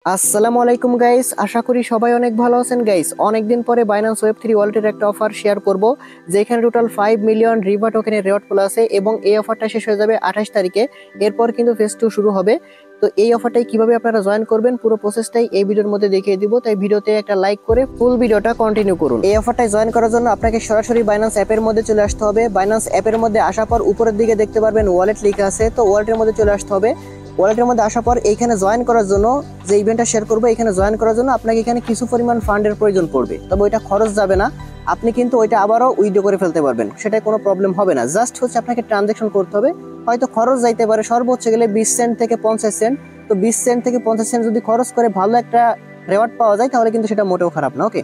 আসসালামু আলাইকুম গাইস, আশা করি সবাই অনেক ভালো আছেন গাইস। অনেকদিন পরে বাইন্যান্স ওয়েব3 ওয়ালেটের একটা অফার শেয়ার করব, যেখানে টোটাল 5 মিলিয়ন রিভা টোকেনের রেওয়ার্ড পোল আছে এবং এই অফারটা শেষ হয়ে যাবে 28 তারিখে। এরপর কিন্তু ফেজ 2 শুরু হবে। তো এই অফারটাই কিভাবে আপনারা জয়েন করবেন পুরো প্রসেসটাই এই ভিডিওর মধ্যে দেখিয়ে দিব, তাই ভিডিওতে একটা লাইক করে ফুল ভিডিওটা কন্টিনিউ করুন। এই অফারটায় জয়েন করার জন্য আপনাকে সরাসরি বাইন্যান্স অ্যাপের মধ্যে চলে আসতে হবে। বাইন্যান্স অ্যাপের মধ্যে আসার পর উপরের দিকে দেখতে পারবেন ওয়ালেট লেখা আছে, তো ওয়ালেটের মধ্যে চলে আসতে হবে। ওয়ালেটের মধ্যে আসার পর এইখানে জয়েন করার জন্য যে ইভেন্টটা শেয়ার করবো, এখানে জয়েন করার জন্য আপনাকে এখানে কিছু পরিমাণ ফান্ডের প্রয়োজন পড়বে, তবে ওইটা খরচ যাবে না। আপনি কিন্তু ওইটা আবারও উইথড্র করে ফেলতে পারবেন, সেটাই কোনো প্রবলেম হবে না। জাস্ট হচ্ছে আপনাকে ট্রানজ্যাকশন করতে হবে। হয়তো খরচ যাইতে পারে সর্বোচ্চ গেলে 20 সেন্ট থেকে 50 সেন্ট। তো 20 সেন্ট থেকে 50 সেন্ট যদি খরচ করে ভালো একটা রেওয়ার্ড পাওয়া যায় তাহলে কিন্তু সেটা মোটেও খারাপ না। ওকে,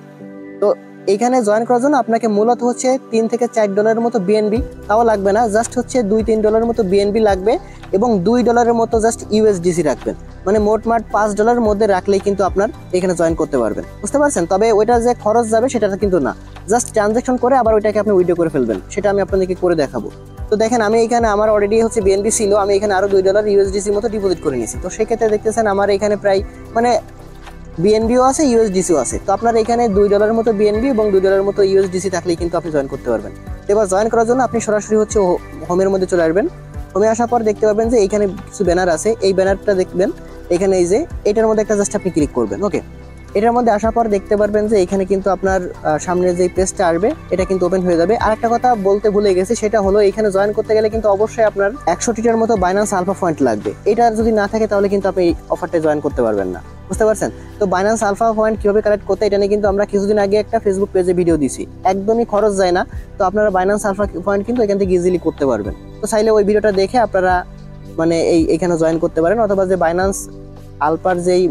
তো এইখানে জয়েন করার জন্য আপনাকে মূলত হচ্ছে 3 থেকে 4 ডলারের মতো বিএনবি, তাও লাগবে না, জাস্ট হচ্ছে 2-3 ডলারের মতো বিএনবি লাগবে এবং 2 ডলারের মতো জাস্ট ইউএসডিসি রাখবেন। মানে মোটমাট 5 ডলারের মধ্যে রাখলেই কিন্তু আপনার এখানে জয়েন করতে পারবেন, বুঝতে পারছেন। তবে ওইটা যে খরচ যাবে সেটা কিন্তু না, জাস্ট ট্রানজ্যাকশন করে আবার ওইটাকে আপনি উইথড্র করে ফেলবেন, সেটা আমি আপনাদেরকে করে দেখাবো। তো দেখেন, আমি এখানে আমার অলরেডি হচ্ছে বিএনবি ছিল, আমি এখানে আরো 2 ডলার ইউএসডিসি মতো ডিপোজিট করে নিয়েছি। তো সেক্ষেত্রে দেখতেছেন আমার এখানে প্রায় মানে বিএনবিও আছে, ইউএসডিসিও আছে। তো আপনার এখানে 2 ডলারের মতো বিএনবি এবং 2 ডলারের মতো ইউএসডিসি থাকলেই কিন্তু আপনি জয়েন করতে পারবেন। এবার জয়েন করার জন্য আপনি সরাসরি হচ্ছে হোমের মধ্যে চলে আসবেন। হোমে আসার পর দেখতে পাবেন যে এইখানে কিছু ব্যানার আছে, এই ব্যানারটা দেখবেন এখানে, এই যে এটার মধ্যে একটা জাস্ট আপনি ক্লিক করবেন। ওকে, এটার মধ্যে আসার পর দেখতে পারবেন যে এখানে কিন্তু আপনার সামনে যে পেজটা আসবে এটা কিন্তু ওপেন হয়ে যাবে। আর একটা কথা বলতে ভুলে গেছি, সেটা হলো এখানে জয়েন করতে গেলে কিন্তু অবশ্যই আপনার 100টার মতো বাইন্যান্স আলফা পয়েন্ট লাগবে। এটা যদি না থাকে তাহলে কিন্তু আপনি এই অফারটা জয়েন করতে পারবেন না, বুঝতে পারছেন। তো বাইন্যান্স আলফা পয়েন্ট কিভাবে কালেক্ট করতে, এটা নিয়ে কিন্তু আমরা কিছুদিন আগে একটা ফেসবুক পেজে ভিডিও দিছি, একদমই খরচ যায় না। তো আপনারা বাইন্যান্স আলফা পয়েন্ট কিন্তু এখান থেকে ইজিলি করতে পারবেন। তো চাইলে ওই ভিডিওটা দেখে আপনারা মানে এখানে জয়েন করতে পারেন, অথবা যে বাইন্যান্স আলফার যেই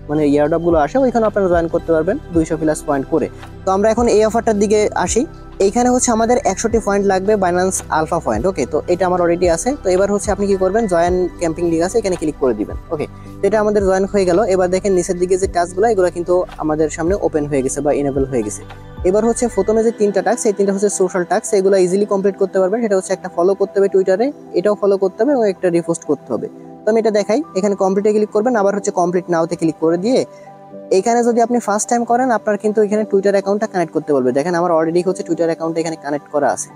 মানে ইয়ারড্রপ গুলো আসে ওইখানে আপনারা জয়েন করতে পারবেন 200 প্লাস পয়েন্ট করে। তো আমরা এখন এই অফারটার দিকে আসি। এইখানে হচ্ছে আমাদের 100টি পয়েন্ট লাগবে বাইন্যান্স আলফা পয়েন্ট। ওকে, তো এটা আমার অলরেডি আছে। তো এবার হচ্ছে আপনি কি করবেন, জয়েন ক্যাম্পিং লিগ আছে, এখানে ক্লিক করে দিবেন। ওকে, তো এটা আমাদের জয়েন হয়ে গেল। এবার দেখেন নিচের দিকে যে টাস্কগুলো, এগুলো কিন্তু আমাদের সামনে ওপেন হয়ে গেছে বা ইনেবল হয়ে গেছে। এবার হচ্ছে প্রথমে যে 3টা টাস্ক, এই 3টা হচ্ছে সোশ্যাল টাস্ক, এগুলো ইজিলি কমপ্লিট করতে পারবেন। সেটা হচ্ছে একটা ফলো করতে হবে টুইটারে, এটাও ফলো করতে হবে এবং একটা রিপোস্ট করতে হবে। তো আমি এটা দেখাই, এখানে কমপ্লিটে ক্লিক করবেন, আবার হচ্ছে কমপ্লিট নাওতে ক্লিক করে দিয়ে এখানে যদি আপনি ফার্স্ট টাইম করেন আপনার কিন্তু এখানে টুইটার অ্যাকাউন্টটা কানেক্ট করতে বলবে। দেখেন আমার অলরেডি হচ্ছে টুইটার অ্যাকাউন্টটা এখানে কানেক্ট করা আছে,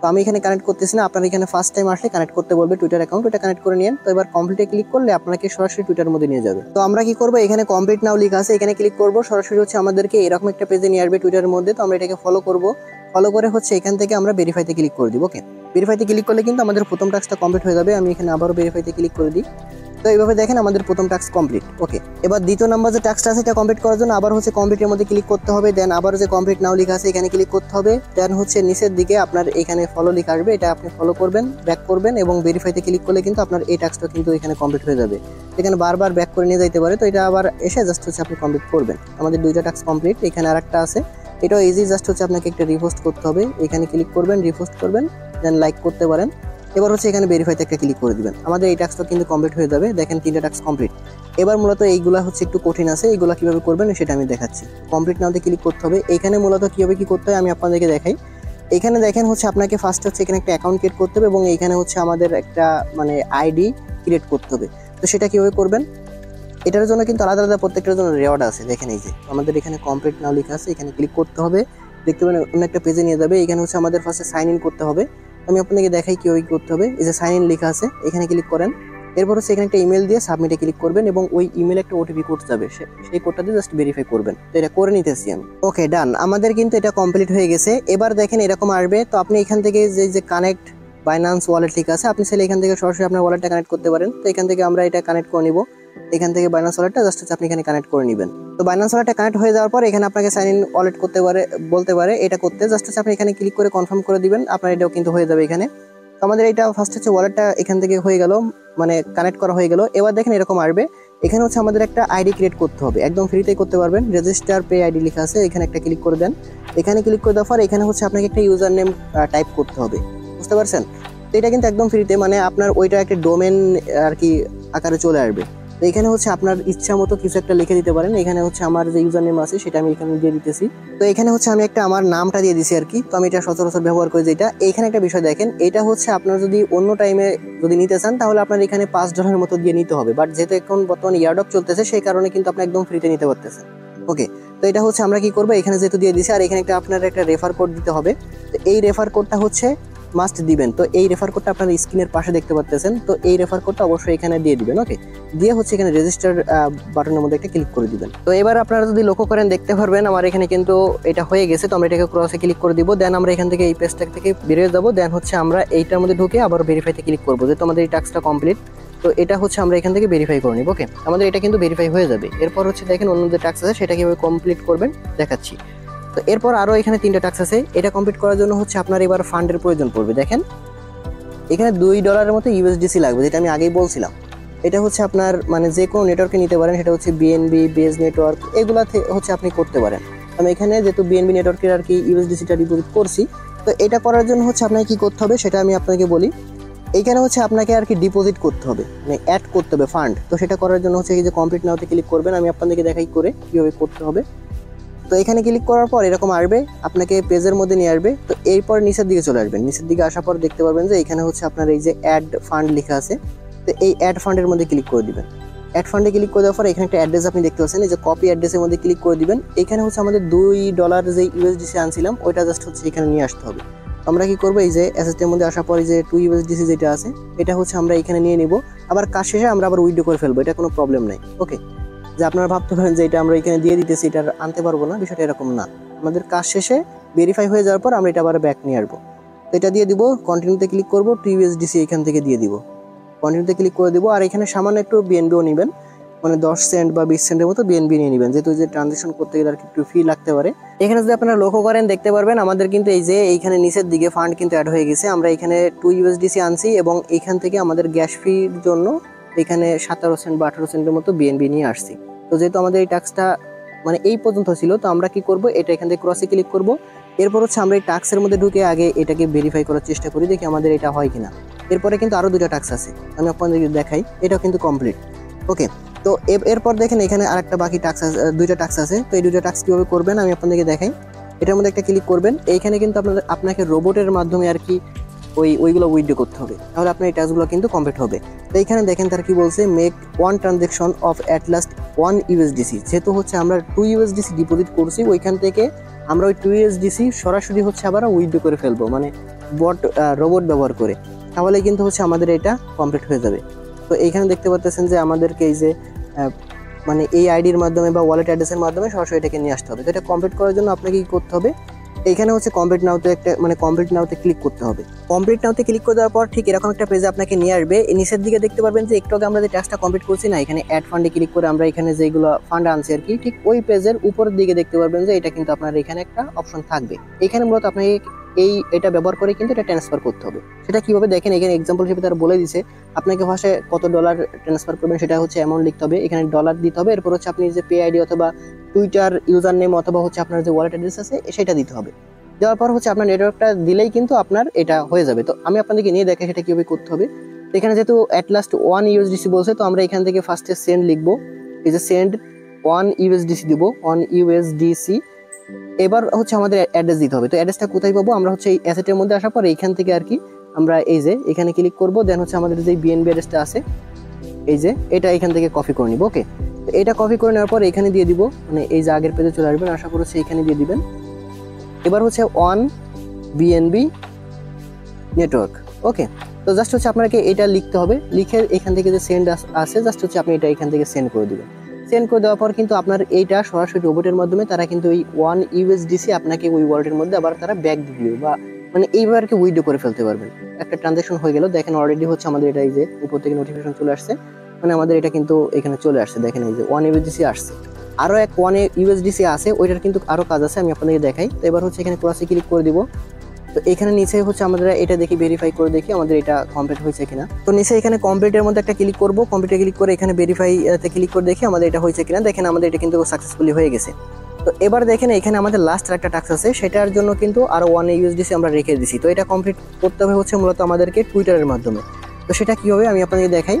তো আমি এখানে কানেক্ট করতেছি না। আপনার এখানে ফার্স্ট টাইম আসলে কানেক্ট করতে বলবে টুইটার অ্যাকাউন্ট, ওটা কানেক্ট করে নিন। তো এবার কমপ্লিটে ক্লিক করলে আপনাকে সরাসরি টুইটার মধ্যে নিয়ে যাবে। তো আমরা কি করব, এখানে কমপ্লিট নাও লেখা আছে, এখানে ক্লিক করব, সরাসরি হচ্ছে আমাদেরকে এরকম একটা পেজে নিয়ে আসবে টুইটারের মধ্যে। তো আমরা এটাকে ফলো করব, ফলো করে হচ্ছে এখান থেকে আমরা ভেরিফাইতে ক্লিক করে দিব। ওকে, ভেরিফাইতে ক্লিক করলে কিন্তু আমাদের প্রথম টাস্কটা কমপ্লিট হয়ে যাবে। আমি এখানে আবারও ভেরিফাইতে ক্লিক করে দিই। তো এইভাবে দেখেন আমাদের প্রথম টাস্ক কমপ্লিট। ওকে, এবার দ্বিতীয় নাম্বার যে টাস্কটা আছে এটা কমপ্লিট করার জন্য আবার হচ্ছে কমপ্লিটের মধ্যে ক্লিক করতে হবে। দেন আবার যে কমপ্লিট নাও লেখা আছে এখানে ক্লিক করতে হবে। দেন হচ্ছে নিচের দিকে আপনার এখানে ফলো লেখা আসবে, এটা আপনি ফলো করবেন, ব্যাক করবেন এবং ভেরিফাইতে ক্লিক করলে কিন্তু আপনার এই টাস্কটা কিন্তু এখানে কমপ্লিট হয়ে যাবে। এখানে বারবার ব্যাক করে নিয়ে যাইতে পারে, তো এটা আবার এসে জাস্ট হচ্ছে আপনি কমপ্লিট করবেন। আমাদের 2টা টাস্ক কমপ্লিট। এখানে আরেকটা আছে, এটাও ইজি, জাস্ট হচ্ছে আপনাকে একটা রিপোস্ট করতে হবে। এখানে ক্লিক করবেন, রিপোস্ট করবেন, দেন লাইক করতে পারেন। এবার হচ্ছে এখানে ভেরিফাইতে একটা ক্লিক করে দিবেন, আমাদের এই টাস্কটা কিন্তু কমপ্লিট হয়ে যাবে। দেখেন 3টা টাস্ক কমপ্লিট। এবার মূলত এইগুলা হচ্ছে একটু কঠিন আছে, এইগুলা কিভাবে করবেন সেটা আমি দেখাচ্ছি। কমপ্লিট নাওতে ক্লিক করতে হবে। এখানে মূলত কিভাবে কি করতে হয় আমি আপনাদেরকে দেখাই। এখানে দেখেন হচ্ছে আপনাকে ফার্স্ট হচ্ছে এখানে একটা অ্যাকাউন্ট ক্রিয়েট করতে হবে এবং এইখানে হচ্ছে আমাদের একটা মানে আইডি ক্রিয়েট করতে হবে। তো সেটা কিভাবে করবেন, এটার জন্য কিন্তু আলাদা আলাদা প্রত্যেকটার জন্য রেওয়ার্ড আছে। দেখেন এই যে আমাদের এখানে কমপ্লিট নাও লেখা আছে, এখানে ক্লিক করতে হবে, দেখতে পাবেন অন্য একটা পেজে নিয়ে যাবে। এখানে হচ্ছে আমাদের ফার্স্টে সাইন ইন করতে হবে। আমি আপনাদেরকে দেখাই কিভাবে করতে হবে। এই যে সাইন ইন লেখা আছে এখানে ক্লিক করেন। এরপর হচ্ছে এখানে একটা ইমেল দিয়ে সাবমিটে ক্লিক করবেন এবং ওই ইমেলে একটা ওটিপি কোড যাবে, সেই কোডটা দিয়ে জাস্ট ভেরিফাই করবেন। তো এটা করে নিতেছি আমি। ওকে, ডান, আমাদের কিন্তু এটা কমপ্লিট হয়ে গেছে। এবার দেখেন এরকম আসবে। তো আপনি এখান থেকে যে কানেক্ট বাইন্যান্স ওয়ালেট ঠিক আছে, আপনি চাইলে এখান থেকে সরাসরি আপনার ওয়ালেটটা কানেক্ট করতে পারেন। তো এখান থেকে আমরা এটা কানেক্ট করে নিব। এখান থেকে বাইন্যান্স ওয়ালেটটা জাস্ট হচ্ছে আপনি এখানে কানেক্ট করে নেবেন। তো বাইন্যান্স ওয়ালেটটা কানেক্ট হয়ে যাওয়ার পর এখানে আপনাকে সাইন ইন ওয়ালেট করতে পারে বলতে পারে, এটা করতে জাস্ট হচ্ছে আপনি এখানে ক্লিক করে কনফার্ম করে দিবেন, আপনার এটাও কিন্তু হয়ে যাবে এখানে। তো আমাদের এটা ফার্স্ট হচ্ছে ওয়ালেটটা এখান থেকে হয়ে গেল, মানে কানেক্ট করা হয়ে গেল। এবার দেখেন এরকম আসবে, এখানে হচ্ছে আমাদের একটা আইডি ক্রিয়েট করতে হবে, একদম ফ্রিতেই করতে পারবেন। রেজিস্টার পে আইডি লেখা আছে, এখানে একটা ক্লিক করে দেন। এখানে ক্লিক করে দেওয়ার পর এখানে হচ্ছে আপনাকে একটা ইউজার নেম টাইপ করতে হবে, বুঝতে পারছেন। তো এটা কিন্তু একদম ফ্রিতে, মানে আপনার ওইটা একটা ডোমেন আর কি আকারে চলে আসবে। তো এখানে হচ্ছে আপনার ইচ্ছা মতো কিছু একটা লিখে দিতে পারেন। এখানে হচ্ছে আমার যে ইউজার নেম আছে সেটা আমি এখানে দিয়ে দিতেছি। তো এখানে হচ্ছে আমি একটা আমার নামটা দিয়ে দিছি আর কি। তো আমি এটা সচরাচর ব্যবহার করি যেটা। এইখানে একটা বিষয় দেখেন, এটা হচ্ছে আপনার যদি অন্য টাইমে যদি নিতে চান তাহলে আপনার এখানে $5 মতো দিয়ে নিতে হবে, বাট যেহেতু এখন বর্তমানে ইয়ারডপ চলতেছে সেই কারণে কিন্তু আপনি একদম ফ্রিতে নিতে পারতেছেন। ওকে, তো এটা হচ্ছে আমরা কি করবো, এখানে যেহেতু দিয়ে দিছি আর এখানে একটা আপনার একটা রেফার কোড দিতে হবে। তো এই রেফার কোডটা হচ্ছে মাস্ট দিবেন। তো এই রেফার কোডটা আপনার স্ক্রিনের পাশে দেখতে পাচ্ছেন। তো এই রেফার কোডটা অবশ্যই এখানে দিয়ে দিবেন। ওকে, দিয়ে হচ্ছে এখানে রেজিস্টার বাটনের মধ্যে একটা ক্লিক করে দিবেন। তো এবার আপনারা যদি লক্ষ্য করেন দেখতে পারবেন আমার এখানে কিন্তু এটা হয়ে গেছে। তো আমরা এটাকে ক্রসে ক্লিক করে দিব, দেন আমরা এখান থেকে এই পেজটা থেকে বেরিয়ে যাবো। দেন হচ্ছে আমরা এইটার মধ্যে ঢুকে আবার ভেরিফাইতে ক্লিক করবো, যেহেতু আমাদের এই টাস্কটা কমপ্লিট। তো এটা হচ্ছে আমরা এখান থেকে ভেরিফাই করে নিব। ওকে, আমাদের এটা কিন্তু ভেরিফাই হয়ে যাবে। এরপর হচ্ছে দেখেন অন্য যে টাস্ক আছে সেটা কিভাবে কমপ্লিট করবেন দেখাচ্ছি। তো এরপর আরো এখানে 3টা টাস্ক আছে। এটা কমপ্লিট করার জন্য হচ্ছে আপনার এবার ফান্ডের প্রয়োজন পড়বে। দেখেন এখানে $2 মতো ইউএসডিসি লাগবে, যেটা আমি আগেই বলছিলাম। এটা হচ্ছে আপনার মানে যে কোনো নেটওয়ার্কে নিতে পারেন, সেটা হচ্ছে বিএনবি, বেজ নেটওয়ার্ক, এগুলাতে হচ্ছে আপনি করতে পারেন। আমি এখানে যেহেতু বিএনবি নেটওয়ার্কের আর কি ইউএসডিসিটা ডিপোজিট করছি। তো এটা করার জন্য হচ্ছে আপনাকে কি করতে হবে সেটা আমি আপনাকে বলি। এইখানে হচ্ছে আপনাকে আর কি ডিপোজিট করতে হবে, মানে অ্যাড করতে হবে ফান্ড। তো সেটা করার জন্য হচ্ছে এই যে কমপ্লিট নাওতে ক্লিক করবেন, আমি আপনাদেরকে দেখাই করে কীভাবে করতে হবে। তো এখানে ক্লিক করার পর এরকম আসবে, আপনাকে পেজের মধ্যে নিয়ে আসবে। তো এরপর নিচের দিকে চলে আসবেন। নিচের দিকে আসার পর দেখতে পারবেন যে এখানে হচ্ছে আপনার এই যে অ্যাড ফান্ড লেখা আছে। তো এই অ্যাড ফান্ডের মধ্যে ক্লিক করে দিবেন। অ্যাড ফান্ডে ক্লিক করে দেওয়ার পর এখানে একটা অ্যাড্রেস আপনি দেখতে পাচ্ছেন, এই যে কপি অ্যাড্রেসের মধ্যে ক্লিক করে দিবেন। এখানে হচ্ছে আমাদের $2 যে ইউএসডিসি আনছিলাম ওইটা জাস্ট হচ্ছে এখানে নিয়ে আসতে হবে। আমরা কি করবো, এই যে অ্যাসেটের মধ্যে আসার পর এই যে 2 ইউএসডিসি যেটা আছে এটা হচ্ছে আমরা এখানে নিয়ে নিব। আবার কাজ শেষে আমরা আবার উইথড্র করে ফেলবো, এটা কোনো প্রবলেম নাই। ওকে, যে আপনারা ভাবতে পারেন যে এটা আমরা এখানে দিয়ে দিতেছি, এটা আনতে পারবো না, বিষয়টা এরকম না। আমাদের কাজ শেষে ভেরিফাই হয়ে যাওয়ার পর আমরা এটা আবার ব্যাক নিয়ে আসবো। তো এটা দিয়ে দিব, কন্টিনিউতে ক্লিক করবো, 2 ইউএসডিসি এখান থেকে দিয়ে দিব, কন্টিনিউতে ক্লিক করে দিব। আর এখানে সামান্য একটু বিএনবিও নেবেন, মানে 10 সেন্ট বা 20 সেন্টের মতো বিএনবি নিয়ে নেবেন, যেহেতু যে ট্রানজেকশন করতে গেলে আর একটু ফি লাগতে পারে। এখানে যদি আপনারা লক্ষ্য করেন দেখতে পারবেন আমাদের কিন্তু এই যে এইখানে নিচের দিকে ফান্ড কিন্তু অ্যাড হয়ে গেছে। আমরা এখানে 2 ইউএসডিসি আনছি এবং এখান থেকে আমাদের গ্যাস ফির জন্য এখানে 17 সেন্ট বা 18 সেন্টের মতো বিএনবি নিয়ে আসছি। তো যেহেতু আমাদের এই টাস্কটা মানে এই পর্যন্ত ছিল, তো আমরা কি করব, এটা এখান থেকে ক্রসে ক্লিক করব। এরপর হচ্ছে আমরা এই টাস্কের মধ্যে ঢুকে আগে এটাকে ভেরিফাই করার চেষ্টা করি, দেখি আমাদের এটা হয় কিনা। এরপরে কিন্তু আরো 2টা টাস্ক আছে, আমি আপনাদেরকে দেখাই। এটাও কিন্তু কমপ্লিট। ওকে, তো এরপর দেখেন এখানে আরেকটা বাকি টাস্ক আছে, 2টা টাস্ক আছে। তো এই 2টা টাস্ক কিভাবে করবেন আমি আপনাদেরকে দেখাই। এটার মধ্যে একটা ক্লিক করবেন। এইখানে কিন্তু আপনাকে রোবটের মাধ্যমে আর কি ওইগুলো উইথড্র করতে হবে, তাহলে আপনার এই টাস্কগুলো কিন্তু কমপ্লিট হবে। তো এইখানে দেখেন তার কি বলছে, make 1 transaction of at last 1 USDC. যেহেতু হচ্ছে আমরা 2 ইউএসডিসি ডিপোজিট করছি, ওইখান থেকে আমরা ওই 2 ইউএসডিসি সরাসরি হচ্ছে আবার উইথড্র করে ফেলবো, মানে রোবট ব্যবহার করে। তাহলে কিন্তু হচ্ছে আমাদের এটা কমপ্লিট হয়ে যাবে। তো এইখানে দেখতে পাচ্ছেন যে আমাদেরকে এই যে মানে এই আইডির মাধ্যমে বা ওয়ালেট অ্যাড্রেসের মাধ্যমে সরাসরি এটাকে নিয়ে আসতে হবে। তো এটা কমপ্লিট করার জন্য আপনাকে কি করতে হবে, এখানে হচ্ছে কমপ্লিট নাওতে একটা মানে কমপ্লিট নাওতে ক্লিক করতে হবে। কমপ্লিট নাওতে ক্লিক করে দেওয়ার পর ঠিক এরকম একটা পেজে আপনাকে নিয়ে আসবে। নিচের দিকে দেখতে পারবেন যে একটু আগে আমরা যে টাস্কটা কমপ্লিট করছি না, এখানে অ্যাড ফান্ডে ক্লিক করে আমরা এখানে যেগুলো ফান্ড আনছি আর কি, ঠিক ওই পেজের উপরের দিকে দেখতে পারবেন যে এটা কিন্তু আপনার এখানে একটা অপশন থাকবে। এখানে মূলত আপনাকে এটা ব্যবহার করে কিন্তু এটা ট্রান্সফার করতে হবে। সেটা কিভাবে দেখেন, এখানে এক্সাম্পল হিসেবে তারা বলে দিয়েছে আপনাকে ভাষায় কত ডলার ট্রান্সফার করবেন সেটা হচ্ছে অ্যামাউন্ট লিখতে হবে, এখানে ডলার দিতে হবে। এরপর হচ্ছে আপনি যে পে আইডি অথবা টুইটার ইউজার নেম অথবা হচ্ছে আপনার যে ওয়ালেট অ্যাড্রেস আছে সেটা দিতে হবে। দেওয়ার পর হচ্ছে আপনার নেটওয়ার্কটা দিলেই কিন্তু আপনার এটা হয়ে যাবে। তো আমি আপনাদেরকে নিয়ে দেখাই সেটা কিভাবে করতে হবে। এখানে যেহেতু অ্যাট লাস্ট 1 ইউএসডিসি বলছে, তো আমরা এখান থেকে ফার্স্টে সেন্ড লিখবো, এই যে সেন্ড 1 ইউএসডিসি দিব, 1 ইউএসডিসি। এবার হচ্ছে আমাদের অ্যাড্রেস দিতে হবে। তো অ্যাড্রেসটা কোথায় পাবো, আমরা হচ্ছে এই অ্যাসেটের মধ্যে আসার পর এইখান থেকে আর কি আমরা এই যে এখানে ক্লিক করব। দেন হচ্ছে আমাদের যে বিএনবি অ্যাড্রেসটা আছে এই যে এটা এখান থেকে কপি করে নিব। ওকে, তো এটা কপি করে নেওয়ার পর এখানে দিয়ে দিব, মানে এই যে আগের পেজে চলে আসবেন, আশা করছি এখানে দিয়ে দিবেন। এবার হচ্ছে 1 বিএনবি নেটওয়ার্ক। ওকে, তো জাস্ট হচ্ছে আপনাকে এটা লিখতে হবে, লিখে এখান থেকে যে সেন্ড আছে জাস্ট হচ্ছে আপনি এটা এখান থেকে সেন্ড করে দিবেন। সেন্ড করে দেওয়ার পর কিন্তু আপনার এইটা সরাসরি রোবটের মাধ্যমে তারা কিন্তু ওই 1 ইউএসডিসি আপনাকে ওই ওয়ালেটের মধ্যে আবার তারা ব্যাক দিয়ে দিবে, বা মানে এইভাবে আর কি উইথড্র করে ফেলতে পারবেন। একটা ট্রানজাকশন হয়ে গেল, দেখেন অলরেডি হচ্ছে আমাদের এটা এই যে উপর থেকে নোটিফিকেশন চলে আসছে, মানে আমাদের এটা কিন্তু এখানে চলে আসছে। দেখেন এই যে 1 ইউএসডিসি আসছে, আরও এক 1 ইউএসডিসি আছে, ওইটার কিন্তু আরও কাজ আছে, আমি আপনাদেরকে দেখাই। তো এবার হচ্ছে এখানে ক্রসে ক্লিক করে দিব। তো এখানে নিচে হচ্ছে আমরা এটা দেখি, ভেরিফাই করে দেখি আমাদের এটা কমপ্লিট হয়েছে কিনা। তো নিচে এখানে কমপ্লিটের মধ্যে একটা ক্লিক করব, কমপ্লিটে ক্লিক করে এখানে ভেরিফাইতে ক্লিক করে দেখি আমাদের এটা হয়েছে কিনা। দেখেন আমাদের এটা কিন্তু সাকসেসফুলি হয়ে গেছে। তো এবার দেখেন এখানে আমাদের লাস্ট একটা টাস্ক আছে, সেটার জন্য কিন্তু আরো 1 ইউএসডিসি আমরা রেখে দিছি। তো এটা কমপ্লিট করতে হবে হচ্ছে মূলত আমাদেরকে টুইটারের মাধ্যমে। তো সেটা কি হবে আমি আপনাদেরকে দেখাই।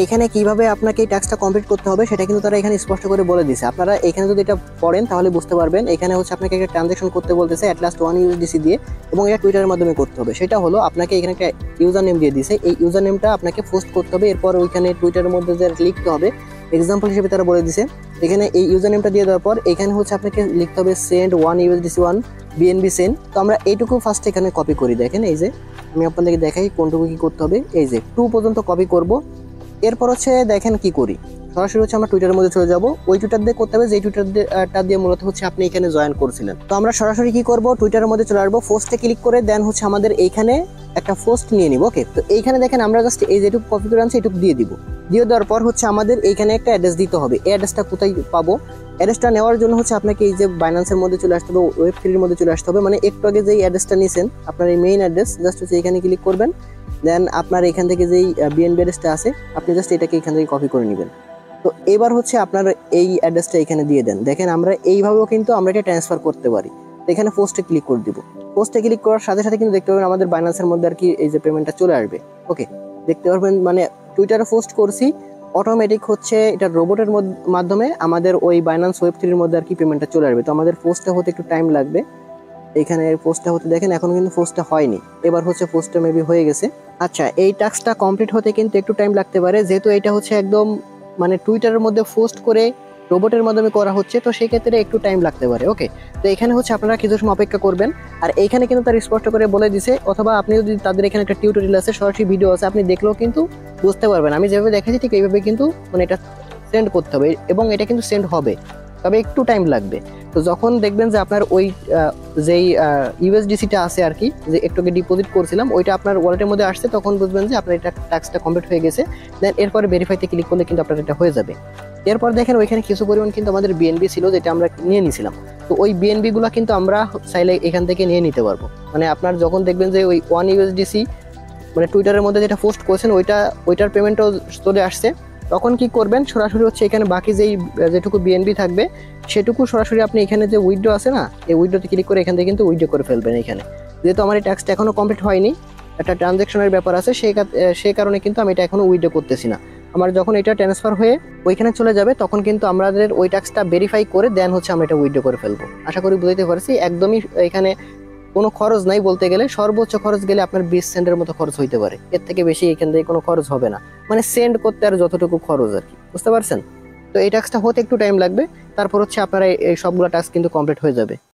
এখানে কিভাবে আপনাকে এই টাস্কটা কমপ্লিট করতে হবে সেটা কিন্তু তারা এখানে স্পষ্ট করে বলে দিয়েছে। আপনারা এখানে যদি এটা পড়েন তাহলে বুঝতে পারবেন। এখানে হচ্ছে আপনাকে একটা ট্রানজাকশন করতে বলতেছে অ্যাট লাস্ট 1 USDC দিয়ে, এবং এটা টুইটারের মাধ্যমে করতে হবে। সেটা হলো আপনাকে এখানে একটা ইউজার নেম দিয়ে দিয়েছে, এই ইউজার নেমটা আপনাকে পোস্ট করতে হবে, এরপর ওইখানে টুইটারের মধ্যে যে লিখতে হবে এক্সাম্পল হিসেবে তারা বলে দিয়েছে। এখানে এই ইউজার নেমটা দিয়ে দেওয়ার পর এখানে হচ্ছে আপনাকে লিখতে হবে সেন্ড 1 USDC 1 BNB সেন্ড। তো আমরা এইটুকু ফার্স্ট এখানে কপি করি। দেখেন এই যে আমি আপনাদেরকে দেখাই কোনটুকু কি করতে হবে। এই যে 2 পর্যন্ত কপি করব। এরপর হচ্ছে দেখেন কি করি, সরাসরি হচ্ছে আমরা টুইটারের মধ্যে চলে যাব। ওই টুইটার দিয়ে করতে হবে যে টুইটারটা দিয়ে মূলত হচ্ছে আপনি এখানে জয়েন করছিলেন। তো আমরা সরাসরি কি করব, টুইটারের মধ্যে চলে আসবো, পোস্টে ক্লিক করে দেন হচ্ছে আমাদের এইখানে একটা পোস্ট নিয়ে নিব। ওকে, তো এইখানে দেখেন আমরা জাস্ট এই যেটুকু কপি করে আনছি এটুকু দিয়ে দিব। দিয়ে দেওয়ার পর হচ্ছে আমাদের এইখানে একটা অ্যাড্রেস দিতে হবে। এই অ্যাড্রেসটা কোথায় পাবো? অ্যাড্রেসটা নেওয়ার জন্য হচ্ছে আপনাকে এই যে বাইন্যান্সের মধ্যে চলে আসতে হবে, ওয়েব3 এর মধ্যে চলে আসতে হবে। মানে একটু আগে যেই অ্যাড্রেসটা নিয়েছেন আপনার এই মেইন অ্যাড্রেস, জাস্ট হচ্ছে এখানে ক্লিক করবেন। দেন আপনার এখান থেকে যেই বিএনবি অ্যাড্রেসটা আছে আপনি জাস্ট এটাকে এখান থেকে কপি করে নেবেন। তো এবার হচ্ছে আপনার এই অ্যাড্রেসটা এখানে দিয়ে দেন। দেখেন আমরা এইভাবেও কিন্তু আমরা এটা ট্রান্সফার করতে পারি। তো এখানে পোস্টে ক্লিক করে দিব। পোস্টে ক্লিক করার সাথে সাথে কিন্তু দেখতে পাবেন আমাদের বাইন্যান্সের মধ্যে আর কি এই যে পেমেন্টটা চলে আসবে। ওকে, দেখতে পারবেন মানে টুইটারে পোস্ট করছি, অটোমেটিক হচ্ছে এটা রোবটের মাধ্যমে আমাদের ওই বাইন্যান্স ওয়েব3 এর মধ্যে আর কি পেমেন্টটা চলে আসবে। তো আমাদের পোস্টটা হতে একটু টাইম লাগবে। এখানে পোস্টটা হতে দেখেন এখন কিন্তু পোস্টটা হয়নি, এবার হচ্ছে পোস্টটা মেবি হয়ে গেছে। আচ্ছা, এই টাস্কটা কমপ্লিট হতে কিন্তু একটু টাইম লাগতে পারে, যেহেতু এটা হচ্ছে একদম মানে টুইটারের মধ্যে পোস্ট করে রোবটের মাধ্যমে করা হচ্ছে, তো সেই ক্ষেত্রে একটু টাইম লাগতে পারে। ওকে, তো এখানে হচ্ছে আপনারা কিছু সময় অপেক্ষা করবেন। আর এইখানে কিন্তু তার স্পষ্ট করে বলে দিছে, অথবা আপনি যদি তাদের এখানে একটা টিউটোরিয়াল আছে, সরাসরি ভিডিও আছে, আপনি দেখলেও কিন্তু বুঝতে পারবেন। আমি যেভাবে দেখাচ্ছি ঠিক এইভাবে কিন্তু মানে এটা সেন্ড করতে হবে, এবং এটা কিন্তু সেন্ড হবে, তবে একটু টাইম লাগবে। তো যখন দেখবেন যে আপনার ওই যেই ইউএসডিসিটা আছে আর কি, যে একটুকে ডিপোজিট করছিলাম ওইটা আপনার ওয়ালেটের মধ্যে আসছে, তখন বুঝবেন যে আপনার এটা টাস্কটা কমপ্লিট হয়ে গেছে। দেন এরপরে ভেরিফাইতে ক্লিক করলে কিন্তু আপনার এটা হয়ে যাবে। এরপর দেখেন ওইখানে কিছু পরিমাণ কিন্তু আমাদের বিএনবি ছিল, যেটা আমরা নিয়ে নিয়েছিলাম। তো ওই বিএনবি গুলো কিন্তু আমরা চাইলে এখান থেকে নিয়ে নিতে পারবো। মানে আপনার যখন দেখবেন যে ওই 1 USDC মানে টুইটারের মধ্যে যেটা পোস্ট করছেন ওইটার পেমেন্টও চলে আসছে, তখন কি করবেন, সরাসরি হচ্ছে এখানে বাকি যেটুকু বিএনবি থাকবে সেটুকু সরাসরি আপনি এখানে যে উইথড্র আছে না, এই উইথড্রতে ক্লিক করে এখান থেকে কিন্তু উইথড্র করে ফেলবেন। এখানে যেহেতু আমার এই ট্যাক্সটা এখনো কমপ্লিট হয়নি, একটা ট্রানজ্যাকশনের ব্যাপার আছে, সেই কারণে কিন্তু আমি এটা এখনো উইথড্র করতেছি না। আমার যখন এটা ট্রান্সফার হয়ে ওইখানে চলে যাবে তখন কিন্তু আমাদের ওই ট্যাক্সটা ভেরিফাই করে দেন হচ্ছে আমরা এটা উইথড্র করে ফেলবো। আশা করি বুঝতে পারছি। একদমই এখানে কোনো খরচ নাই বলতে গেলে, সর্বোচ্চ খরচ গেলে আপনার 20 সেন্টের মতো খরচ হইতে পারে, এর থেকে বেশি এখান থেকে কোনো খরচ হবে না। মানে সেন্ড করতে আর যতটুকু খরচ আর কি, বুঝতে পারছেন। তো এই টাস্কটা হতে একটু টাইম লাগবে, তারপর হচ্ছে আপনারা এই সবগুলো টাস্ক কিন্তু কমপ্লিট হয়ে যাবে।